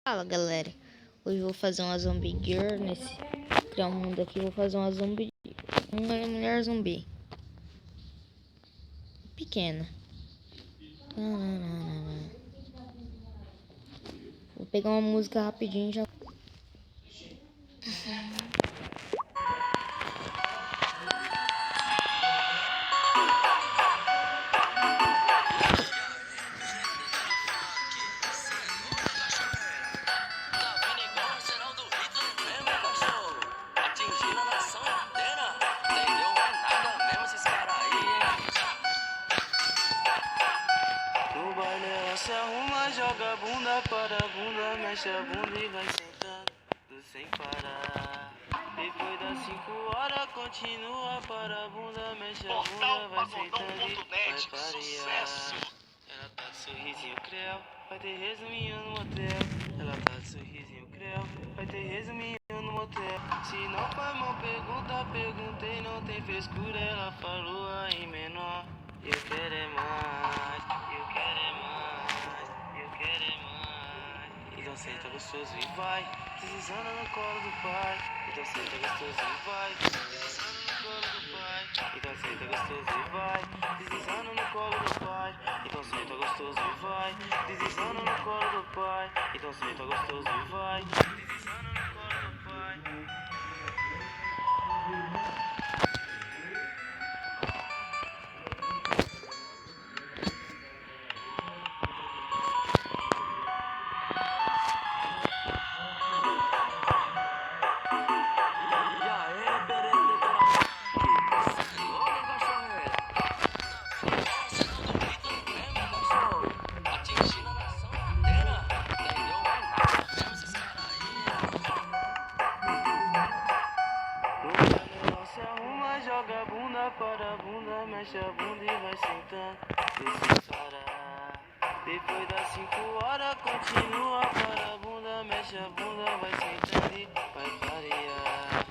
Fala galera, hoje eu vou fazer uma zombie girl criar um mundo aqui. Vou fazer uma mulher zumbi pequena. Vou pegar uma música rapidinho e já. Se arruma, joga a bunda para a bunda, mexe a bunda e vai sentando sem parar. Depois das 5 horas continua para a bunda, mexe a bunda, vai sentando e vai parear. Ela tá de sorrisinho creu, vai ter resuminho no motel. Ela tá de sorrisinho creu, vai ter resuminho no motel. Se não faz mal pergunta, perguntei, não tem frescura. Ela falou aí menor, eu quero é mais, eu quero é mais, eu quero é mais. Então senta gostoso e vai, deslizando no colo do pai. Então senta gostoso e vai, deslizando no colo do pai. Então senta gostoso e vai, deslizando no colo do pai. Então senta gostoso e vai, deslizando no colo do pai. Então senta gostoso e vai, deslizando no colo do pai. Se arruma, joga a bunda para a bunda, mexe a bunda e vai sentando sem parar. Depois das 5 horas continua para a bunda, mexe a bunda, vai sentando e vai parear.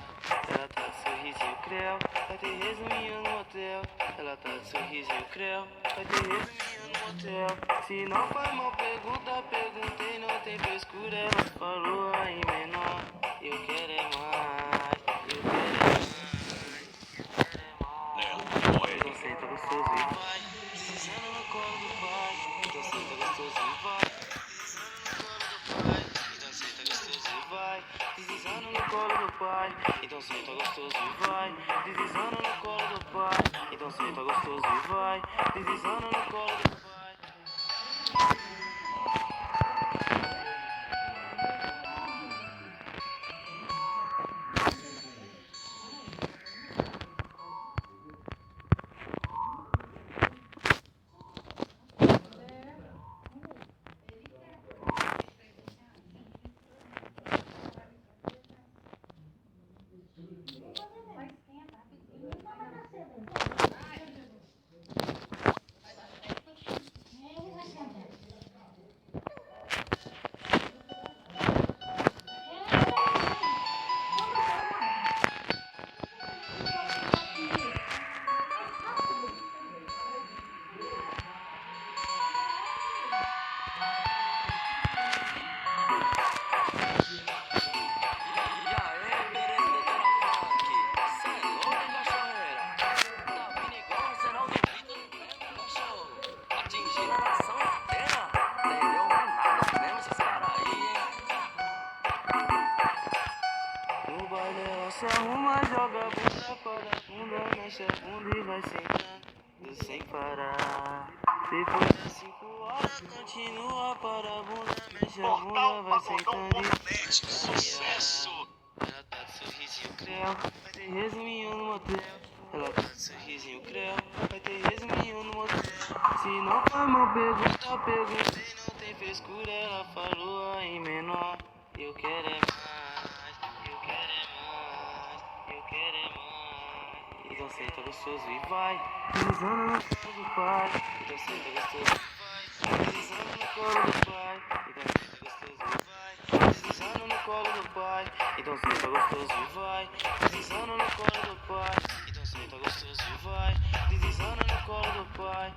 Ela tá de sorrisinho creu, vai ter resuminho no motel. Ela tá de sorrisinho creu, vai ter resuminho no motel. Se não faz mal pergunta, perguntei, não tem frescura. Ela falou aí menor, eu quero é mais, eu quero é mais. Então senta gostoso e vai, deslizando no colo do pai. Então senta gostoso e vai, deslizando no colo do pai. Então senta gostoso e vai, deslizando no colo do pai. Então senta gostoso e vai, deslizando no colo do pai. No baile ela se arruma, joga a bunda para a bunda, mexe a bunda e vai sentando sem parar. Depois das 5 horas continua para a bunda, mexe a bunda, vai sentando e vai parear. Ela tá de sorrisinho creu, vai ter resuminho no motel. Ela tá de sorrisinho creu, vai ter resuminho no motel. Se não for mal pergunta, perguntei, não tem frescura. Ela falou aí menor, eu quero é mais, eu quero é mais, eu quero é mais. Então senta gostoso e vai, deslizando no colo do pai. Então senta gostoso e vai, deslizando no colo do pai. Então senta gostoso e vai, deslizando no colo do pai. Então senta gostoso e vai, deslizando no colo do pai. Então senta gostoso e vai, deslizando no colo do pai.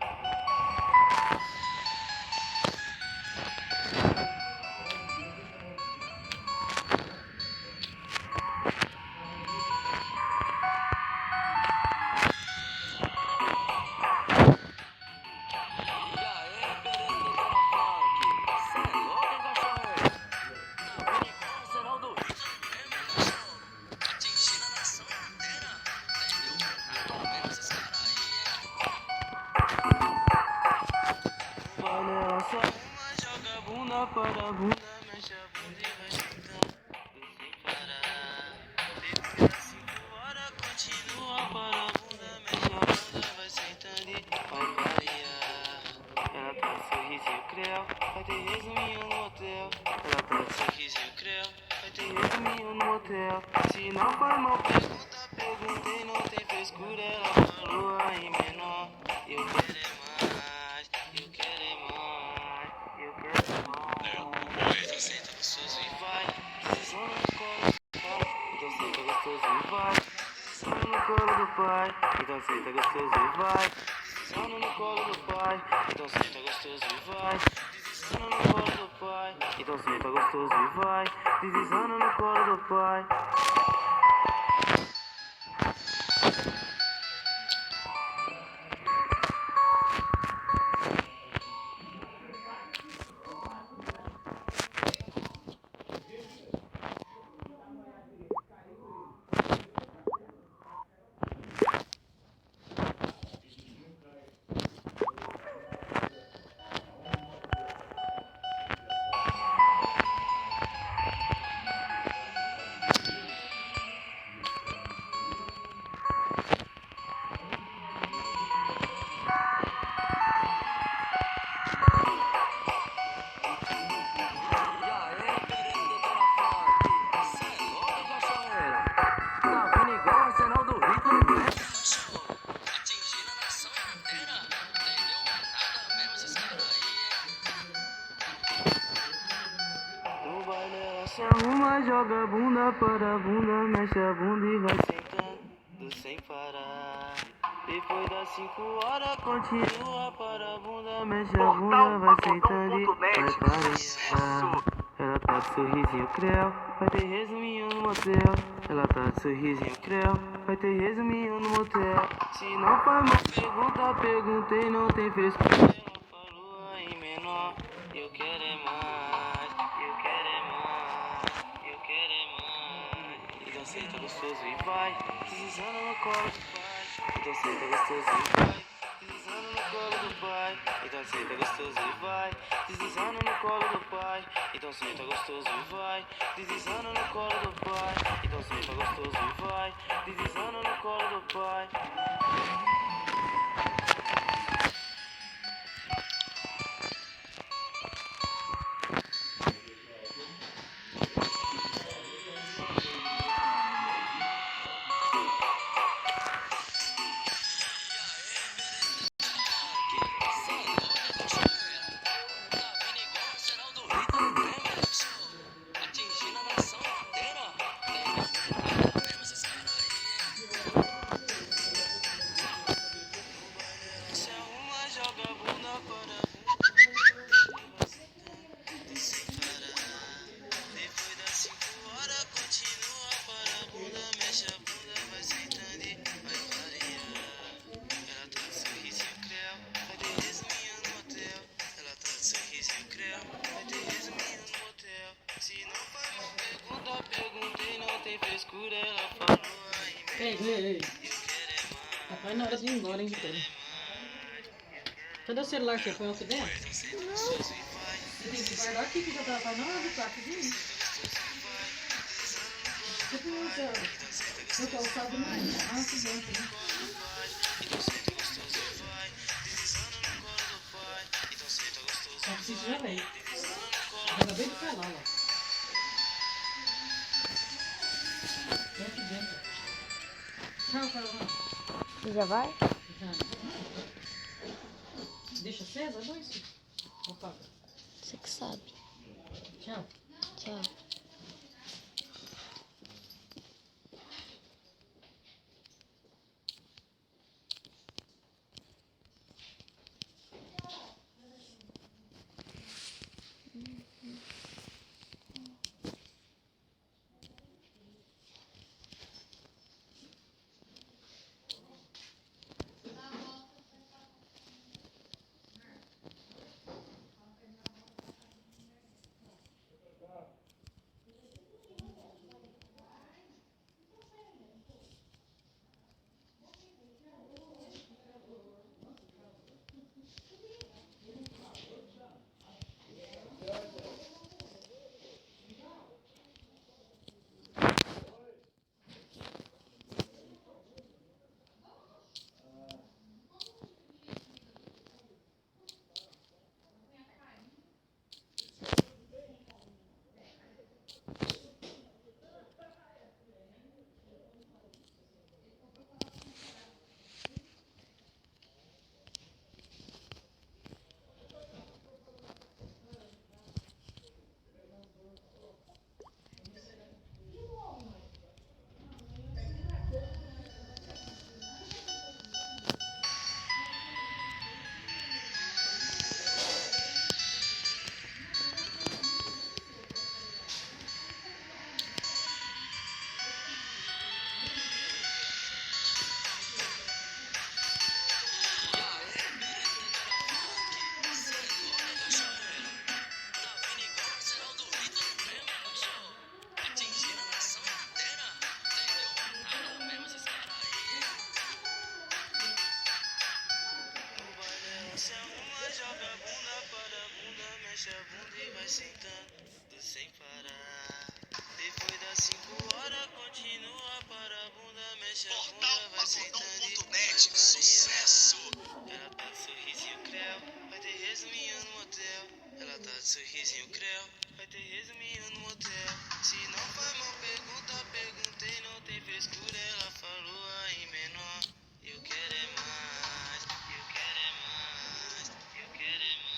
a bunda, mexe a bunda e vai sentando sem parar. Depois das 5 horas continua para a bunda, mexe a bunda, vai sentando e vai variar. Ela tá de sorrisinho creu, vai ter resuminho no hotel. Ela tá de sorrisinho creu, vai ter resuminho no hotel. Se não foi mal pergunta, perguntei, não tem frescura. Ela falou aí menor, eu quero é mais, eu quero é mais, eu quero é mais. Então senta gostoso e vai, deslizando no colo do pai. Então senta gostoso e vai, deslizando no colo do pai. Então senta gostoso e vai, deslizando no colo do pai. Então senta gostoso e vai, deslizando no colo do pai. Então senta gostoso e vai, deslizando no colo do pai. Se arruma, joga a bunda para a bunda, mexe a bunda e vai sentando sem parar. Depois das 5 horas continua para a bunda, mexe a bunda, vai sentando e vai variar. Ela tá de sorrisinho creu, vai ter resuminho no motel. Ela tá de sorrisinho creu, vai ter resuminho no motel. Se não foi uma pergunta, perguntei, não tem frescura. Ela falou aí menor, eu quero é mais, eu quero é mais, eu quero é mais. Então senta gostoso e vai, deslizando no colo do pai. Então senta gostoso e vai, deslizando no colo do pai. Então senta gostoso e vai, deslizando no colo do pai. Então senta gostoso e vai, deslizando no colo do pai. Então senta gostoso e vai, deslizando no colo do pai. Se arruma, joga a bunda para a bunda sem parar. Depois das 5 horas continua para a bunda, mexe a bunda, vai sentando e vai variar. Ela tá de sorrisinho creu, vai ter resuminho no motel. Ela tá de sorrisinho creu, vai ter resuminho no motel. Se não foi uma pergunta, perguntei, não tem frescura. Ela falou aí mesmo, Ei. eu quero é mais. Tá quase na hora de ir embora, hein, Vitória? Cadê o celular que você põe aqui dentro? Você tem que guardar aqui que já tá quase na hora do quartozinho. Você põe o seu calçado no aqui dentro, né? Só que você já veio. Já acabei de falar, ó. Vem aqui dentro. Tchau, Carolina. Você já vai? Já. Deixa acesa a luz? Opa. Você que sabe. Tchau. Tchau. sem parar. Depois das 5 horas continua para a bunda, mexe a bunda, vai sentando e vai sucesso. Ela tá de sorrisinho creu, vai ter resuminho no motel. Ela tá de sorrisinho creu, vai ter resuminho no motel. Se não foi mal pergunta, perguntei, não tem frescura. Ela falou aí menor, eu quero é mais, eu quero é mais, eu quero é mais.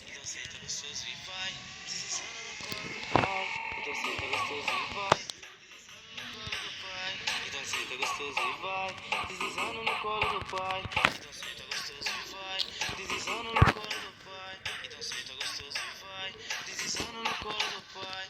Então senta gostoso e vai, deslizando no colo do pai. Então senta gostoso e vai, deslizando no colo do pai. Então senta gostoso e vai, deslizando no colo do pai. Então senta gostoso e vai, deslizando no colo do pai. Então senta gostoso e vai, deslizando no colo do pai.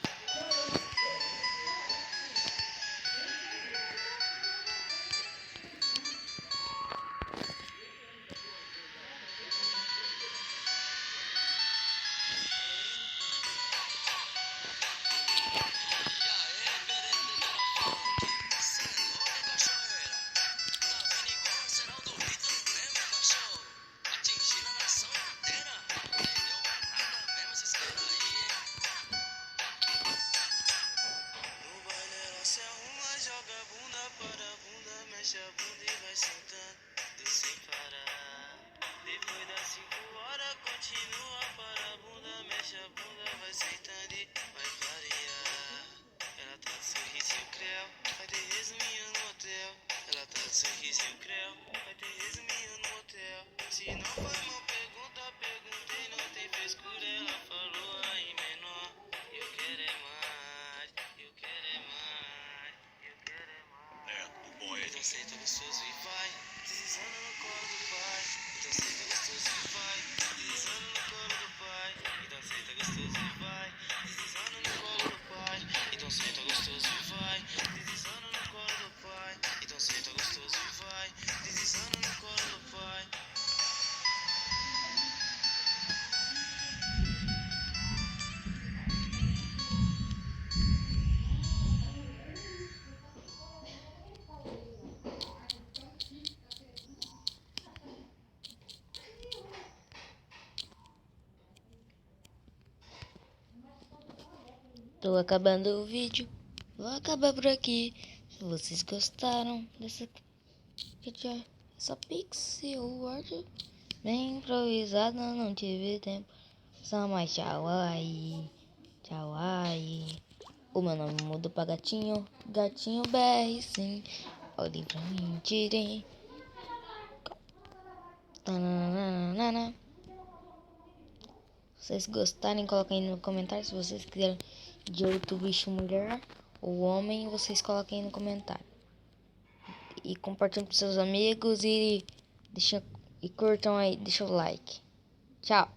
No baile ela se arruma, joga a bunda para a bunda, mexe a bunda e vai sentando sem parar. Depois das 5 horas continua para a bunda, mexe a bunda, vai sentando e vai variar. Ela tá de sorrisinho creu, vai ter resuminho no hotel. Ela tá de sorrisinho creu, vai ter resuminho no hotel. Se não foi mal pergunta, perguntei, não tem frescura. Ela falou aí menor, eu quero é mais, eu quero é mais, eu quero é mais. Então senta gostoso e vai, deslizando no colo do pai. Então senta gostoso e vai, deslizando no colo do pai. Então senta gostoso e vai, deslizando no colo do pai. Então senta gostoso e vai, deslizando no colo do pai. Então senta gostoso e vai, deslizando no colo do pai. Tô acabando o vídeo. Vou acabar por aqui. Se vocês gostaram essa pixel art bem improvisada, não tive tempo. Só mais tchau aí. Tchau aí. O meu nome muda pra gatinho. Gatinho BR, sim. Olhe pra mim, tirei. Tananana. Se vocês gostarem, coloquem aí no comentário. Se vocês quiserem de outro bicho mulher ou homem, vocês coloquem aí no comentário. E compartilhem com seus amigos e curtam aí, deixa o like. Tchau.